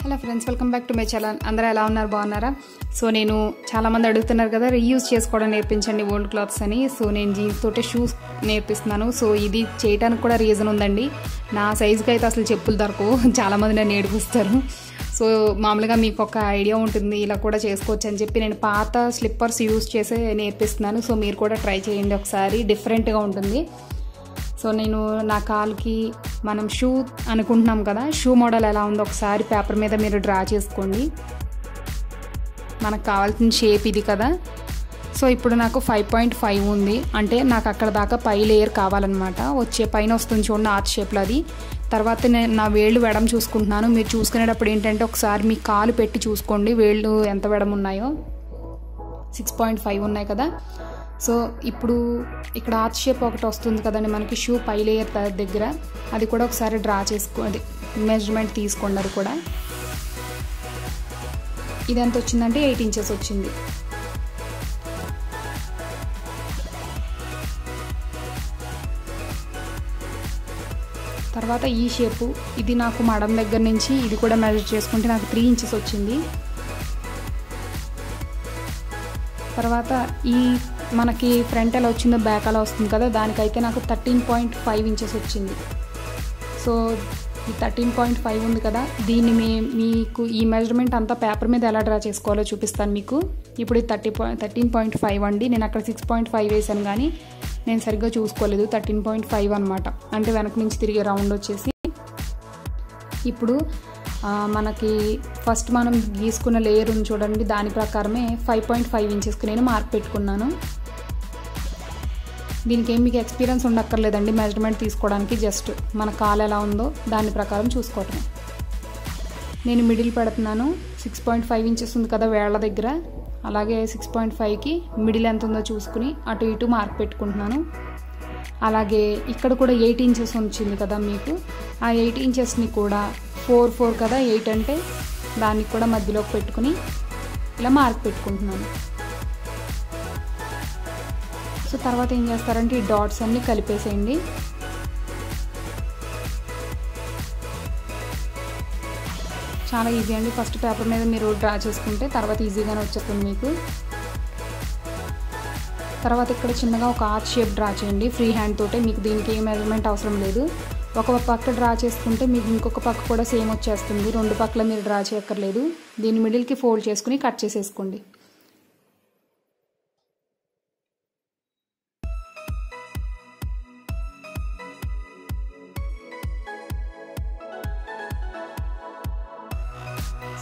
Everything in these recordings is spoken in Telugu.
Hello friends, welcome back to my channel. అందరూ ఎలా ఉన్నారు? బాగున్నారా? సో నేను చాలామంది అడుగుతున్నారు కదా, రీయూజ్ చేసుకోవడం నేర్పించండి ఓల్డ్ క్లాత్స్ అని. సో నేను జీన్స్ తోటే షూస్ నేర్పిస్తున్నాను. సో ఇది చేయడానికి కూడా రీజన్ ఉందండి. నా సైజుకి అయితే అసలు చెప్పులు దొరకవు. చాలామంది నన్ను నేర్పిస్తారు. సో మామూలుగా మీకు ఒక ఐడియా ఉంటుంది, ఇలా కూడా చేసుకోవచ్చు అని చెప్పి నేను పాత స్లిప్పర్స్ యూజ్ చేసే నేర్పిస్తున్నాను. సో మీరు కూడా ట్రై చేయండి ఒకసారి, డిఫరెంట్గా ఉంటుంది. సో నేను నా కాలుకి మనం షూ అనుకుంటున్నాం కదా, షూ మోడల్ ఎలా ఉందో ఒకసారి పేపర్ మీద మీరు డ్రా చేసుకోండి. మనకు కావాల్సిన షేప్ ఇది కదా. సో ఇప్పుడు నాకు 5.5 ఉంది, అంటే నాకు అక్కడ దాకా పై లేయర్ కావాలన్నమాట. వచ్చే పైన వస్తుంది చూడండి ఆర్చ్ షేప్లో అది. తర్వాత నేను నా వేళ్ళు వెడమ చూసుకుంటున్నాను. మీరు చూసుకునేటప్పుడు ఏంటంటే ఒకసారి మీ కాలు పెట్టి చూసుకోండి వేళ్ళు ఎంత వెడమ ఉన్నాయో. 6.5 ఉన్నాయి కదా. సో ఇప్పుడు ఇక్కడ ఆర్చ్ షేప్ ఒకటి వస్తుంది కదండి మనకి షూ పై లేయర్ దగ్గర, అది కూడా ఒకసారి డ్రా చేసుకోండి, మెజర్మెంట్ తీసుకోండి. అది కూడా ఇది ఎంత వచ్చిందంటే 8 ఇంచెస్ వచ్చింది. తర్వాత ఈ షేపు ఇది నాకు మడం దగ్గర నుంచి ఇది కూడా మెజర్ చేసుకుంటే నాకు 3 ఇంచెస్ వచ్చింది. తర్వాత ఈ మనకి ఫ్రంట్ ఎలా వచ్చిందో బ్యాక్ అలా వస్తుంది కదా, దానికైతే నాకు 13.5 ఇంచెస్ వచ్చింది. సో ఈ 13.5 ఉంది కదా, దీన్ని మీకు ఈ మెజర్మెంట్ అంతా పేపర్ మీద ఎలా డ్రా చేసుకోవాలో చూపిస్తాను మీకు. ఇప్పుడు ఇది 13.5 అండి. నేను అక్కడ 6.5 వేసాను కానీ నేను సరిగ్గా చూసుకోలేదు. 13.5 అనమాట, అంటే వెనక నుంచి తిరిగి రౌండ్ వచ్చేసి. ఇప్పుడు మనకి ఫస్ట్ మనం గీసుకున్న లేయర్ ఉంది చూడండి, దాని ప్రకారమే 5.5 ఇంచెస్కి నేను మార్క్ పెట్టుకున్నాను. దీనికి ఏం మీకు ఎక్స్పీరియన్స్ ఉండక్కర్లేదండి మెజర్మెంట్ తీసుకోవడానికి, జస్ట్ మన కాలు ఎలా ఉందో దాని ప్రకారం చూసుకోవటమే. నేను మిడిల్ పెడుతున్నాను. 6.5 ఇంచెస్ ఉంది కదా వేళ్ల దగ్గర, అలాగే 6.5కి మిడిల్ ఎంత ఉందో చూసుకుని అటు ఇటు మార్క్ పెట్టుకుంటున్నాను. అలాగే ఇక్కడ కూడా 8 ఇంచెస్ వచ్చింది కదా మీకు, ఆ 8 ఇంచెస్ని కూడా 4 కదా, 8 అంటే దానికి కూడా మధ్యలోకి పెట్టుకుని ఇలా మార్క్ పెట్టుకుంటున్నాను. సో తర్వాత ఏం చేస్తారంటే ఈ డాట్స్ అన్నీ కలిపేసేయండి. చాలా ఈజీ అండి. ఫస్ట్ పేపర్ మీద మీరు డ్రా చేసుకుంటే తర్వాత ఈజీగానే వచ్చేస్తుంది మీకు. తర్వాత ఇక్కడ చిన్నగా ఒక ఆర్చ్ షేప్ డ్రా చేయండి ఫ్రీ హ్యాండ్ తోటే. మీకు దీనికి ఏ మెజర్మెంట్ అవసరం లేదు. ఒక పక్క డ్రా చేసుకుంటే మీకు ఇంకొక పక్క కూడా సేమ్ వచ్చేస్తుంది. 2 పక్కల మీరు డ్రా చేయక్కర్లేదు. దీన్ని మిడిల్కి ఫోల్డ్ చేసుకుని కట్ చేసేసుకోండి.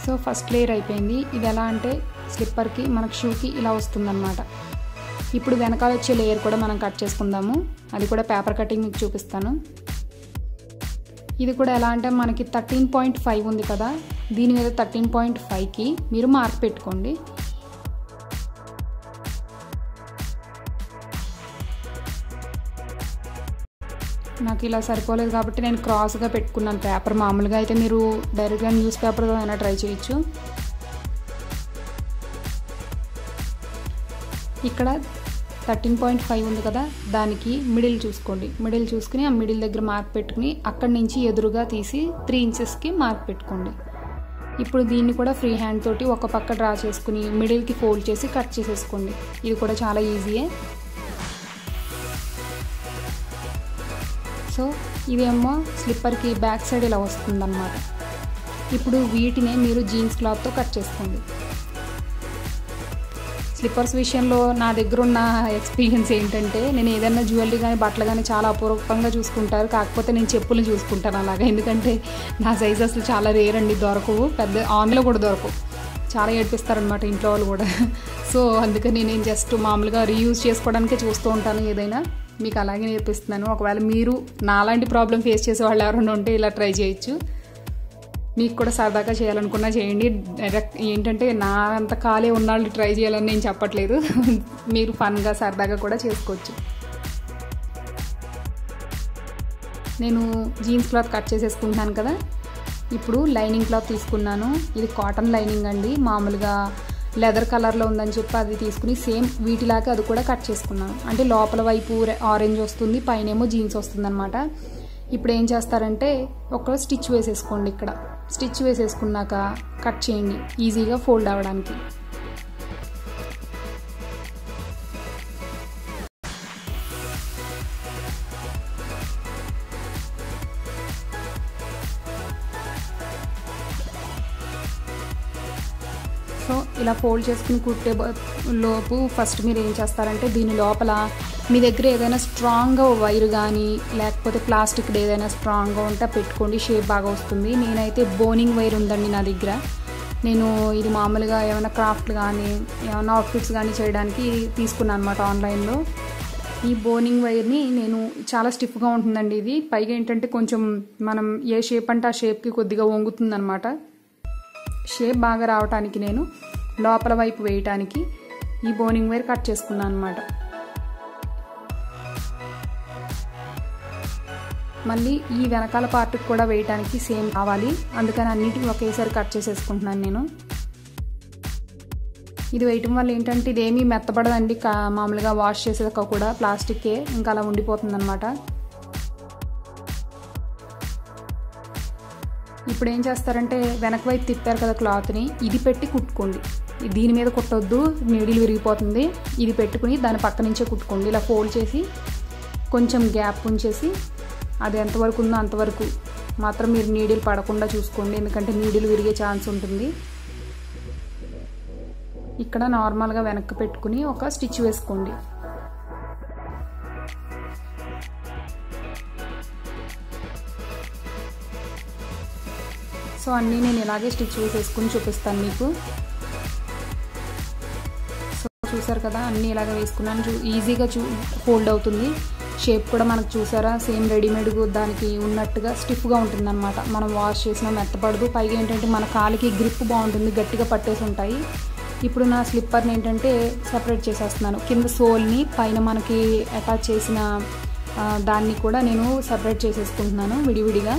సో ఫస్ట్ లేయర్ అయిపోయింది. ఇది ఎలా అంటే స్లిప్పర్కి మనకు షూకి ఇలా వస్తుందన్నమాట. ఇప్పుడు వెనకాల వచ్చే లేయర్ కూడా మనం కట్ చేసుకుందాము. అది కూడా పేపర్ కటింగ్ మీకు చూపిస్తాను. ఇది కూడా ఎలా అంటే మనకి 13.5 ఉంది కదా, దీని మీద 13.5కి మీరు మార్క్ పెట్టుకోండి. నాకు ఇలా సరిపోలేదు కాబట్టి నేను క్రాస్గా పెట్టుకున్నాను పేపర్. మామూలుగా అయితే మీరు డైరెక్ట్గా న్యూస్ పేపర్తో అయినా ట్రై చేయొచ్చు. ఇక్కడ 13.5 ఉంది కదా, దానికి మిడిల్ చూసుకోండి. మిడిల్ చూసుకుని ఆ మిడిల్ దగ్గర మార్క్ పెట్టుకుని అక్కడి నుంచి ఎదురుగా తీసి 3 ఇంచెస్కి మార్క్ పెట్టుకోండి. ఇప్పుడు దీన్ని కూడా ఫ్రీ హ్యాండ్ తోటి ఒక పక్క డ్రా చేసుకుని మిడిల్కి ఫోల్డ్ చేసి కట్ చేసేసుకోండి. ఇది కూడా చాలా ఈజీయే. సో ఇదేమో స్లిప్పర్కి బ్యాక్ సైడ్ ఇలా వస్తుందన్నమాట. ఇప్పుడు వీటినే మీరు జీన్స్ క్లాత్తో కట్ చేసుకోండి. స్లిప్పర్స్ విషయంలో నా దగ్గర ఉన్న ఎక్స్పీరియన్స్ ఏంటంటే, నేను ఏదైనా జ్యువెలరీ కానీ బట్టలు కానీ చాలా అపూర్వకంగా చూసుకుంటారు, కాకపోతే నేను చెప్పులు చూసుకుంటాను అలాగా. ఎందుకంటే నా సైజ్ అసలు చాలా రేర్ అండి, దొరకవు. పెద్ద ఆన్లో కూడా దొరకవు. చాలా ఏడిపిస్తారనమాట ఇంట్లో వాళ్ళు కూడా. సో అందుకని నేను జస్ట్ మామూలుగా రీయూజ్ చేసుకోవడానికే చూస్తూ ఉంటాను ఏదైనా. మీకు అలాగే నేర్పిస్తున్నాను. ఒకవేళ మీరు నాలాంటి ప్రాబ్లం ఫేస్ చేసే వాళ్ళు ఎవరైనా ఉంటే ఇలా ట్రై చేయొచ్చు. మీకు కూడా సరదాగా చేయాలనుకున్నా చేయండి. డైరెక్ట్ ఏంటంటే నా అంత ఖాళీ ఉన్నాళ్ళు ట్రై చేయాలని నేను చెప్పట్లేదు. మీరు ఫన్గా సరదాగా కూడా చేసుకోవచ్చు. నేను జీన్స్ క్లాత్ కట్ చేసేసుకుంటున్నాను కదా. ఇప్పుడు లైనింగ్ క్లాత్ తీసుకున్నాను. ఇది కాటన్ లైనింగ్ అండి. మామూలుగా లెదర్ కలర్లో ఉందని చెప్పి అది తీసుకుని సేమ్ వీటిలాగా అది కూడా కట్ చేసుకున్నాను. అంటే లోపల వైపు ఆరెంజ్ వస్తుంది, పైనేమో జీన్స్ వస్తుంది అనమాట. ఇప్పుడు ఏం చేస్తారంటే ఒక స్టిచ్ వేసేసుకోండి. ఇక్కడ స్టిచ్ వేసేసుకున్నాక కట్ చేయండి ఈజీగా ఫోల్డ్ అవ్వడానికి. సో ఇలా ఫోల్డ్ చేసుకుని కుట్టే లోపు ఫస్ట్ మీరు ఏం చేస్తారంటే దీని లోపల మీ దగ్గర ఏదైనా స్ట్రాంగ్గా వైర్ కానీ లేకపోతే ప్లాస్టిక్ ఏదైనా స్ట్రాంగ్గా ఉంటే పెట్టుకోండి, షేప్ బాగా వస్తుంది. నేనైతే బోనింగ్ వైర్ ఉందండి నా దగ్గర. నేను ఇది మామూలుగా ఏమైనా క్రాఫ్ట్లు కానీ ఏమైనా అవుట్ఫిట్స్ కానీ చేయడానికి తీసుకున్నాను అనమాట ఆన్లైన్లో. ఈ బోనింగ్ వైర్ని నేను చాలా స్టిఫ్గా ఉంటుందండి ఇది. పైగా ఏంటంటే కొంచెం మనం ఏ షేప్ అంటే ఆ షేప్కి కొద్దిగా వంగుతుంది అనమాట. షేప్ బాగా రావడానికి నేను లోపల వైపు వేయటానికి ఈ బోనింగ్ వైర్ కట్ చేసుకున్నాను అనమాట. మళ్ళీ ఈ వెనకాల పార్ట్కి కూడా వేయటానికి సేమ్ కావాలి, అందుకని అన్నిటికీ ఒకేసారి కట్ చేసేసుకుంటున్నాను నేను. ఇది వేయటం వల్ల ఏంటంటే ఇదేమీ మెత్తపడదండి, మామూలుగా వాష్ చేసేదాకా కూడా ప్లాస్టిక్కే ఇంకా అలా ఉండిపోతుంది అనమాట. ఇప్పుడు ఏం చేస్తారంటే వెనక వైపు తిప్పారు కదా క్లాత్ని, ఇది పెట్టి కుట్టుకోండి. దీని మీద కుట్టొద్దు, నీడిల్ విరిగిపోతుంది. ఇది పెట్టుకుని దాని పక్క నుంచే కుట్టుకోండి. ఇలా ఫోల్డ్ చేసి కొంచెం గ్యాప్ ఉంచేసి అది ఎంతవరకు ఉందో అంతవరకు మాత్రం మీరు నీడిల్ పడకుండా చూసుకోండి, ఎందుకంటే నీడిల్ విరిగే ఛాన్స్ ఉంటుంది. ఇక్కడ నార్మల్గా వెనక్కి పెట్టుకుని ఒక స్టిచ్ వేసుకోండి. సో అన్నీ నేను ఇలాగే స్టిచ్ వేసేసుకుని చూపిస్తాను మీకు. సో చూసారు కదా అన్నీ ఇలాగే వేసుకున్నాను, ఈజీగా ఫోల్డ్ అవుతుంది. షేప్ కూడా మనకు చూసారా సేమ్ రెడీమేడ్ దానికి ఉన్నట్టుగా స్టిఫ్గా ఉంటుంది అనమాట. మనం వాష్ చేసినా మెత్తపడదు. పైగా ఏంటంటే మన కాలికి గ్రిప్ బాగుంటుంది, గట్టిగా పట్టేసి ఉంటాయి. ఇప్పుడు నా స్లిప్పర్ని ఏంటంటే సెపరేట్ చేసేస్తున్నాను. కింద సోల్ని పైన మనకి అటాచ్ చేసిన దాన్ని కూడా నేను సెపరేట్ చేసేసుకుంటున్నాను విడివిడిగా.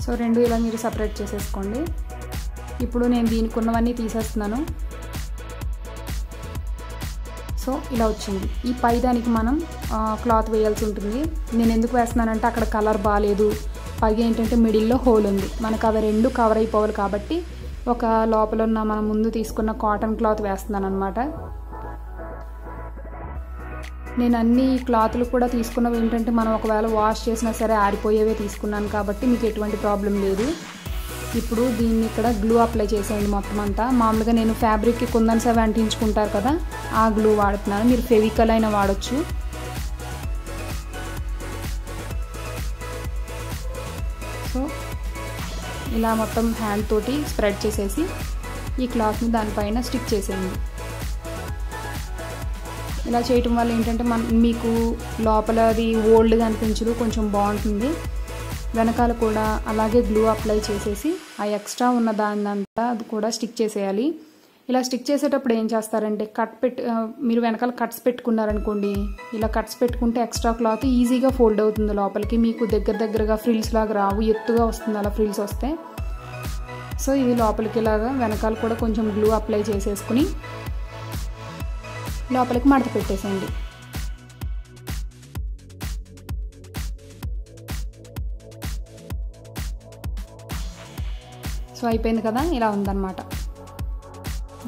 సో రెండు ఇలా మీరు సపరేట్ చేసేసుకోండి. ఇప్పుడు నేను దీనికి ఉన్నవన్నీ తీసేస్తున్నాను. సో ఇలా వచ్చింది. ఈ పై దానికి మనం క్లాత్ వేయాల్సి ఉంటుంది. నేను ఎందుకు వేస్తున్నానంటే అక్కడ కలర్ బాగాలేదు, పైగా ఏంటంటే మిడిల్లో హోల్ ఉంది, మనకు అవి రెండు కవర్ అయిపోవాలి కాబట్టి ఒక లోపల ఉన్న మనం ముందు తీసుకున్న కాటన్ క్లాత్ వేస్తున్నాను అనమాట. నేను అన్ని క్లాత్లు కూడా తీసుకున్నవి ఏంటంటే మనం ఒకవేళ వాష్ చేసినా సరే ఆరిపోయేవే తీసుకున్నాను కాబట్టి మీకు ఎటువంటి ప్రాబ్లం లేదు. ఇప్పుడు దీన్ని ఇక్కడ గ్లూ అప్లై చేసేయండి మొత్తం అంతా. మామూలుగా నేను ఫ్యాబ్రిక్కి కుందన్స్ అవి అంటించుకుంటారు కదా ఆ గ్లూ వాడుతున్నాను, మీరు ఫెవికల్ అయినా వాడచ్చు. సో ఇలా మొత్తం హ్యాండ్ తోటి స్ప్రెడ్ చేసేసి ఈ క్లాత్ని దానిపైన స్టిక్ చేసేయండి. ఇలా చేయటం వల్ల ఏంటంటే మీకు లోపలది ఓల్డ్గా అనిపించదు, కొంచెం బాగుంటుంది. వెనకాల కూడా అలాగే గ్లూ అప్లై చేసేసి ఆ ఎక్స్ట్రా ఉన్న దాన్నంతా అది కూడా స్టిక్ చేసేయాలి. ఇలా స్టిక్ చేసేటప్పుడు ఏం చేస్తారంటే మీరు వెనకాల కట్స్ పెట్టుకున్నారనుకోండి, ఇలా కట్స్ పెట్టుకుంటే ఎక్స్ట్రా క్లాత్ ఈజీగా ఫోల్డ్ అవుతుంది లోపలికి, మీకు దగ్గరగా ఫ్రిల్స్ లాగా రావు, ఎత్తుగా వస్తుంది అలా ఫ్రిల్స్ వస్తే. సో ఇది లోపలికి ఇలాగా వెనకాల కూడా కొంచెం గ్లూ అప్లై చేసేసుకుని లోపలికి మడత పెట్టేసేయండి. సో అయిపోయింది కదా, ఇలా ఉందన్నమాట.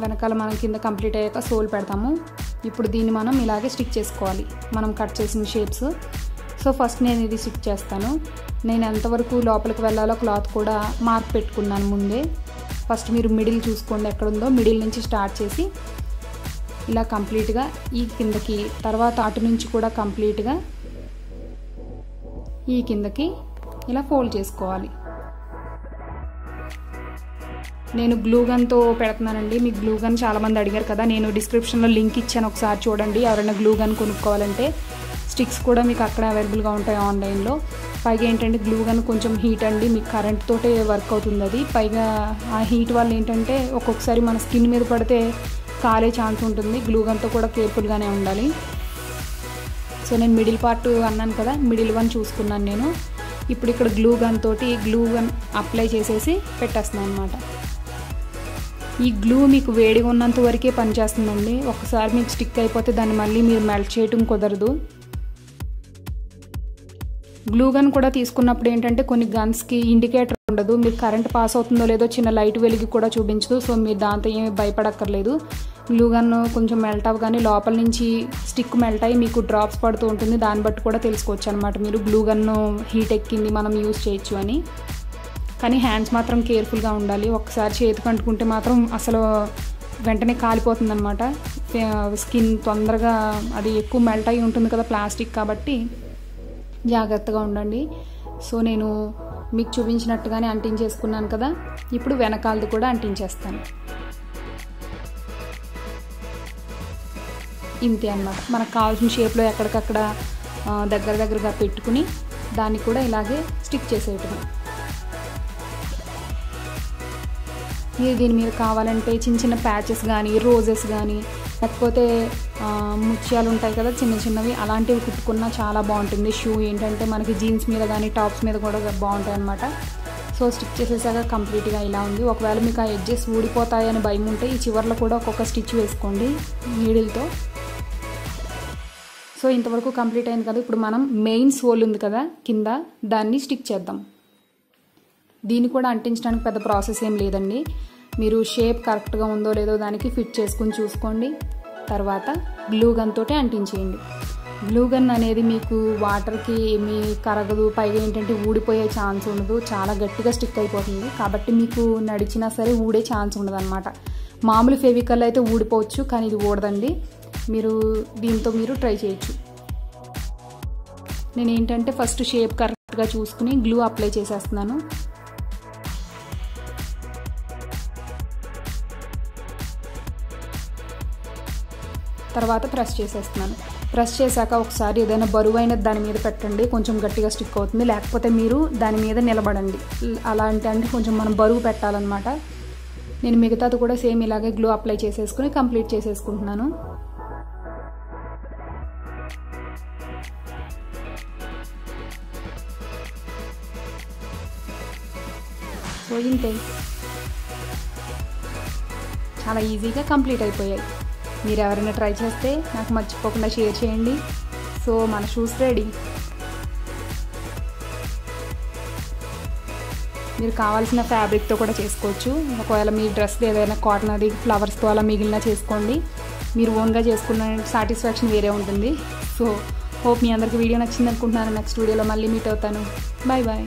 వెనకాల మనం కింద కంప్లీట్ అయ్యాక సోల్ పెడతాము. ఇప్పుడు దీన్ని మనం ఇలాగే స్టిక్ చేసుకోవాలి, మనం కట్ చేసిన షేప్స్. సో ఫస్ట్ నేను ఇది స్టిక్ చేస్తాను. నేను ఎంతవరకు లోపలికి వెళ్ళాలో క్లాత్ కూడా మార్క్ పెట్టుకున్నాను ముందే. ఫస్ట్ మీరు మిడిల్ చూసుకోండి ఎక్కడుందో, మిడిల్ నుంచి స్టార్ట్ చేసి ఇలా కంప్లీట్గా ఈ కిందకి, తర్వాత అటు నుంచి కూడా కంప్లీట్గా ఈ కిందకి ఇలా ఫోల్డ్ చేసుకోవాలి. నేను గ్లూ గన్తో పెడుతున్నానండి. మీకు గ్లూ గన్ చాలామంది అడిగారు కదా, నేను డిస్క్రిప్షన్లో లింక్ ఇచ్చాను, ఒకసారి చూడండి. ఎవరైనా గ్లూ గన్ కొనుక్కోవాలంటే స్టిక్స్ కూడా మీకు అక్కడ అవైలబుల్గా ఉంటాయి ఆన్లైన్లో. పైగా ఏంటంటే గ్లూ గన్ కొంచెం హీట్ అండి, మీకు కరెంట్ తోటే వర్క్ అవుతుంది అది. పైగా ఆ హీట్ వల్ల ఏంటంటే ఒక్కొక్కసారి మన స్కిన్ మీద పడితే కాలే ఛాన్స్ ఉంటుంది. గ్లూ గన్తో కూడా కేర్ఫుల్గానే ఉండాలి. సో నేను మిడిల్ పార్ట్ అన్నాను కదా, మిడిల్ వన్ చూసుకున్నాను నేను. ఇప్పుడు ఇక్కడ గ్లూ గన్ తోటి గ్లూ గన్ అప్లై చేసేసి పెట్టేస్తున్నాను అనమాట. ఈ గ్లూ మీకు వేడిగా ఉన్నంత వరకే పనిచేస్తుందండి. ఒకసారి మీకు స్టిక్ అయిపోతే దాన్ని మళ్ళీ మీరు మెల్ట్ చేయటం కుదరదు. గ్లూ గన్ కూడా తీసుకున్నప్పుడు ఏంటంటే కొన్ని గన్స్కి ఇండికేటర్ ఉండదు, మీరు కరెంట్ పాస్ అవుతుందో లేదో చిన్న లైట్ వెలిగి కూడా చూపించదు. సో మీరు దాంతో ఏమీ భయపడక్కర్లేదు. గ్లూ గన్ కొంచెం మెల్ట్ అవ్వగానే లోపల నుంచి స్టిక్ మెల్ట్ అయ్యి మీకు డ్రాప్స్ పడుతూ ఉంటుంది. దాన్ని బట్టి కూడా తెలుసుకోవచ్చు అనమాట మీరు గ్లూ గన్ హీట్ ఎక్కింది, మనం యూజ్ చేయొచ్చు అని. కానీ హ్యాండ్స్ మాత్రం కేర్ఫుల్గా ఉండాలి. ఒకసారి చేతికి అంటుకుంటే మాత్రం అసలు వెంటనే కాలిపోతుంది అనమాట. స్కిన్ తొందరగా అది ఎక్కువ మెల్ట్ అయ్యి ఉంటుంది కదా ప్లాస్టిక్, కాబట్టి జాగ్రత్తగా ఉండండి. సో నేను మీకు చూపించినట్టుగానే అంటించేసుకున్నాను కదా. ఇప్పుడు వెనకాలది కూడా అంటించేస్తాను. ఇంతే అన్నమాట. మనకు కావాల్సిన షేప్లో ఎక్కడికక్కడ దగ్గరగా పెట్టుకుని దాన్ని కూడా ఇలాగే స్టిక్ చేసేయటం. మీరు దీని మీద కావాలంటే చిన్న చిన్న ప్యాచెస్ కానీ, రోజెస్ కానీ, లేకపోతే ముత్యాలు ఉంటాయి కదా చిన్నవి, అలాంటివి కుట్టుకున్నా చాలా బాగుంటుంది. షూ ఏంటంటే మనకి జీన్స్ మీద కానీ టాప్స్ మీద కూడా బాగుంటాయి అన్నమాట. సో స్టిచ్ చేసేసాక కంప్లీట్గా ఇలా ఉంది. ఒకవేళ మీకు ఆ ఎడ్జెస్ ఊడిపోతాయని భయం ఉంటే ఈ చివర్లో కూడా ఒక్కొక్క స్టిచ్ వేసుకోండి నీడిల్తో. సో ఇంతవరకు కంప్లీట్ అయింది కదా. ఇప్పుడు మనం మెయిన్ సోల్ ఉంది కదా కింద, దాన్ని స్టిక్ చేద్దాం. దీన్ని కూడా అంటించడానికి పెద్ద ప్రాసెస్ ఏం లేదండి. మీరు షేప్ కరెక్ట్గా ఉందో లేదో దానికి ఫిట్ చేసుకుని చూసుకోండి. తర్వాత గ్లూ గన్ తోటే అంటించేయండి. గ్లూ గన్ అనేది మీకు వాటర్కి ఏమీ కరగదు, పైగా ఏంటంటే ఊడిపోయే ఛాన్స్ ఉండదు, చాలా గట్టిగా స్టిక్ అయిపోతుంది. కాబట్టి మీకు నడిచినా సరే ఊడే ఛాన్స్ ఉండదు అనమాట. మామూలు ఫెవికల్ అయితే ఊడిపోవచ్చు, కానీ ఇది ఊడదండి. మీరు దీంతో మీరు ట్రై చేయొచ్చు. నేను ఏంటంటే ఫస్ట్ షేప్ కరెక్ట్గా చూసుకుని గ్లూ అప్లై చేసేస్తున్నాను. తర్వాత ప్రెస్ చేసేస్తున్నాను. ప్రెస్ చేశాక ఒకసారి ఏదైనా బరువైనది దాని మీద పెట్టండి, కొంచెం గట్టిగా స్టిక్ అవుతుంది. లేకపోతే మీరు దాని మీద నిలబడండి. అలా అంటే కొంచెం మనం బరువు పెట్టాలన్నమాట. నేను మిగతాది కూడా సేమ్ ఇలాగే గ్లూ అప్లై చేసేసుకుని కంప్లీట్ చేసేసుకుంటున్నాను. సో ఇంతే, చాలా ఈజీగా కంప్లీట్ అయిపోయాయి. మీరు ఎవరైనా ట్రై చేస్తే నాకు మర్చిపోకుండా షేర్ చేయండి. సో మన షూస్ రెడీ. మీరు కావాల్సిన ఫ్యాబ్రిక్తో కూడా చేసుకోవచ్చు. ఒకవేళ మీ డ్రెస్ ఏదైనా కాటన్ అది ఫ్లవర్స్తో అలా మిగిలిన చేసుకోండి. మీరు ఓన్గా చేసుకున్న సాటిస్ఫాక్షన్ వేరే ఉంటుంది. సో హోప్ మీ అందరికీ వీడియో నచ్చింది అనుకుంటున్నాను. నెక్స్ట్ వీడియోలో మళ్ళీ మీట్ అవుతాను. Bye bye.